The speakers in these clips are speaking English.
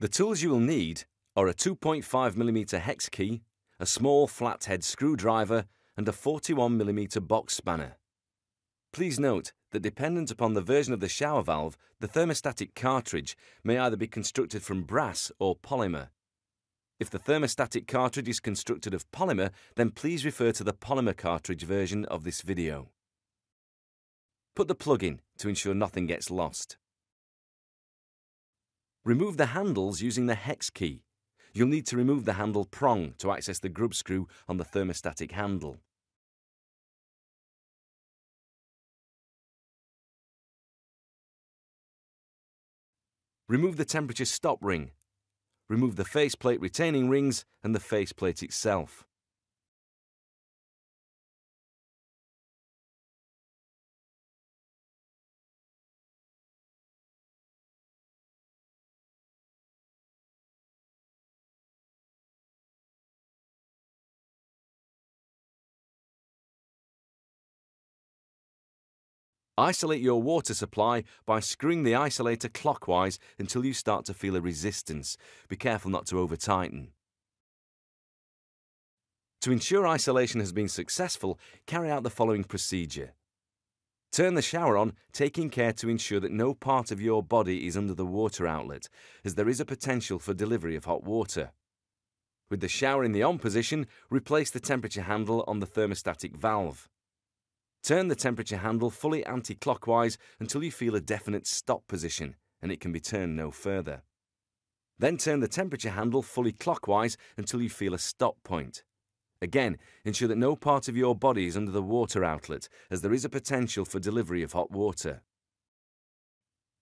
The tools you will need are a 2.5mm hex key, a small flathead screwdriver, and a 41mm box spanner. Please note that dependent upon the version of the shower valve, the thermostatic cartridge may either be constructed from brass or polymer. If the thermostatic cartridge is constructed of polymer, then please refer to the polymer cartridge version of this video. Put the plug in to ensure nothing gets lost. Remove the handles using the hex key. You'll need to remove the handle prong to access the grub screw on the thermostatic handle. Remove the temperature stop ring. Remove the faceplate retaining rings and the faceplate itself. Isolate your water supply by screwing the isolator clockwise until you start to feel a resistance. Be careful not to over-tighten. To ensure isolation has been successful, carry out the following procedure. Turn the shower on, taking care to ensure that no part of your body is under the water outlet, as there is a potential for delivery of hot water. With the shower in the on position, replace the temperature handle on the thermostatic valve. Turn the temperature handle fully anti-clockwise until you feel a definite stop position, and it can be turned no further. Then turn the temperature handle fully clockwise until you feel a stop point. Again, ensure that no part of your body is under the water outlet, as there is a potential for delivery of hot water.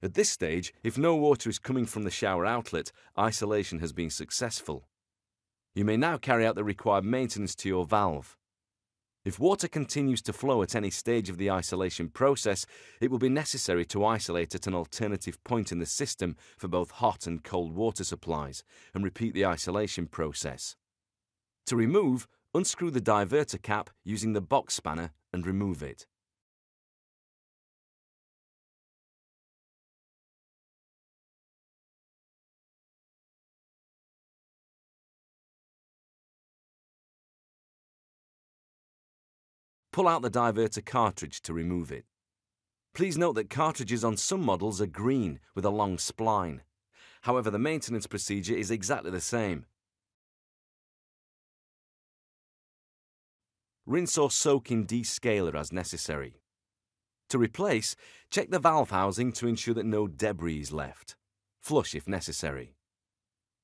At this stage, if no water is coming from the shower outlet, isolation has been successful. You may now carry out the required maintenance to your valve. If water continues to flow at any stage of the isolation process, it will be necessary to isolate at an alternative point in the system for both hot and cold water supplies, and repeat the isolation process. To remove, unscrew the diverter cap using the box spanner and remove it. Pull out the diverter cartridge to remove it. Please note that cartridges on some models are green with a long spline. However, the maintenance procedure is exactly the same. Rinse or soak in descaler as necessary. To replace, check the valve housing to ensure that no debris is left. Flush if necessary.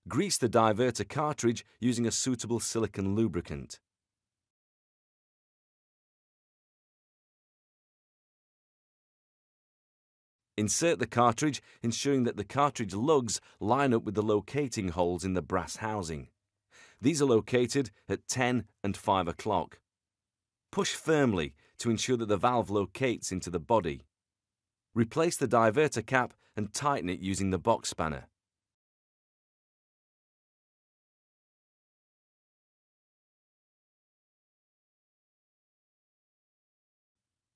Grease the diverter cartridge using a suitable silicone lubricant. Insert the cartridge, ensuring that the cartridge lugs line up with the locating holes in the brass housing. These are located at 10 and 5 o'clock. Push firmly to ensure that the valve locates into the body. Replace the diverter cap and tighten it using the box spanner.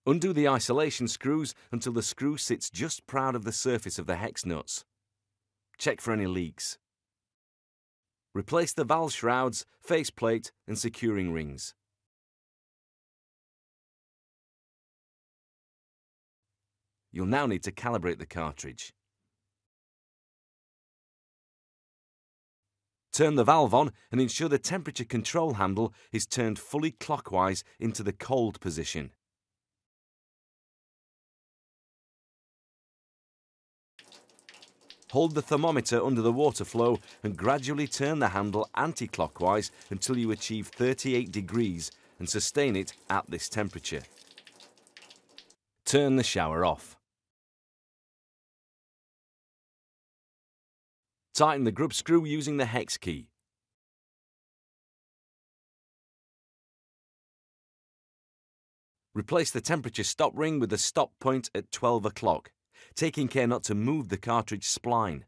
Undo the isolation screws until the screw sits just proud of the surface of the hex nuts. Check for any leaks. Replace the valve shrouds, faceplate and securing rings. You'll now need to calibrate the cartridge. Turn the valve on and ensure the temperature control handle is turned fully clockwise into the cold position. Hold the thermometer under the water flow and gradually turn the handle anti-clockwise until you achieve 38 degrees and sustain it at this temperature. Turn the shower off. Tighten the grub screw using the hex key. Replace the temperature stop ring with the stop point at 12 o'clock, taking care not to move the cartridge spline.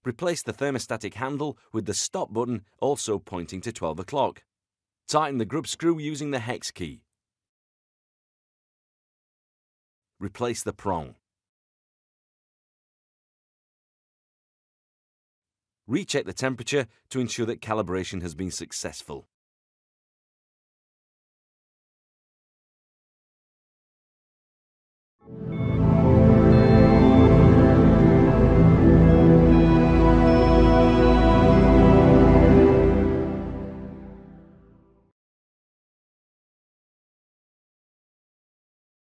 Replace the thermostatic handle with the stop button also pointing to 12 o'clock. Tighten the grub screw using the hex key. Replace the prong. Recheck the temperature to ensure that calibration has been successful.